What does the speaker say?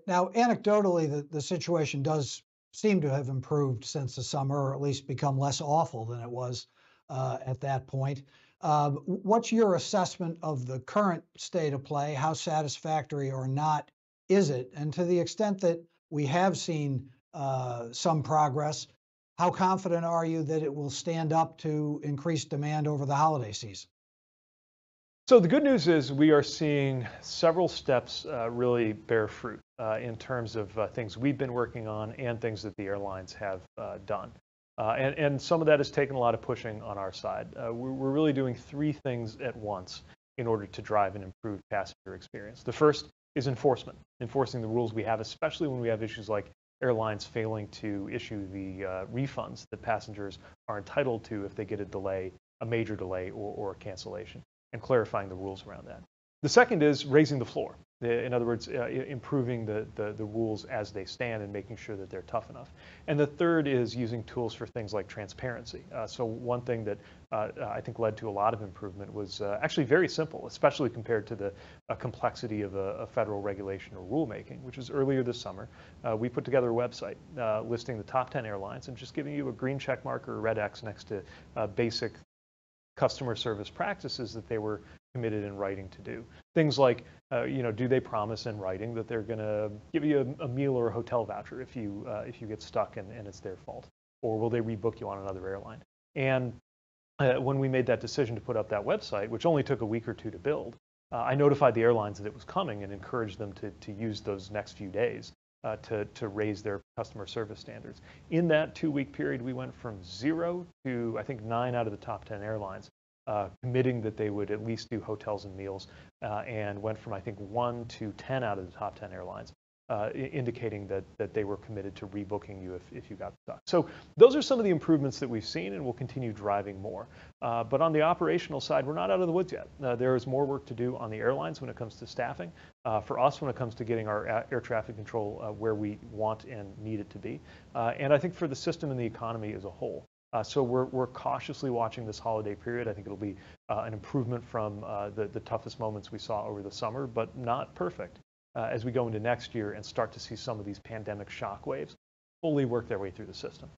Now, anecdotally, the situation does seem to have improved since the summer, or at least become less awful than it was at that point. What's your assessment of the current state of play? How satisfactory or not is it? And to the extent that we have seen some progress, how confident are you that it will stand up to increased demand over the holiday season? So the good news is we are seeing several steps really bear fruit in terms of things we've been working on and things that the airlines have done. And some of that has taken a lot of pushing on our side. We're really doing three things at once in order to drive an improved passenger experience. The first is enforcement, enforcing the rules we have, especially when we have issues like airlines failing to issue the refunds that passengers are entitled to if they get a delay, a major delay, or a cancellation, and clarifying the rules around that. The second is raising the floor. In other words, improving the rules as they stand and making sure that they're tough enough. And the third is using tools for things like transparency. So one thing that I think led to a lot of improvement was actually very simple, especially compared to the complexity of a federal regulation or rulemaking, which is earlier this summer. We put together a website listing the top 10 airlines and just giving you a green check mark or a red X next to basic customer service practices that they were committed in writing to do. Things like, do they promise in writing that they're going to give you a meal or a hotel voucher if you get stuck and it's their fault, or will they rebook you on another airline? And when we made that decision to put up that website, which only took a week or two to build, I notified the airlines that it was coming and encouraged them to use those next few days to raise their customer service standards. In that 2-week period, we went from 0 to, I think, 9 out of the top 10 airlines committing that they would at least do hotels and meals, and went from, I think, 1 to 10 out of the top 10 airlines, indicating that they were committed to rebooking you if you got stuck. So those are some of the improvements that we've seen, and we'll continue driving more. But on the operational side, we're not out of the woods yet. There is more work to do on the airlines when it comes to staffing. For us, when it comes to getting our air traffic control where we want and need it to be. And I think for the system and the economy as a whole. So we're cautiously watching this holiday period. I think it'll be an improvement from the toughest moments we saw over the summer, but not perfect as we go into next year and start to see some of these pandemic shock waves fully work their way through the system.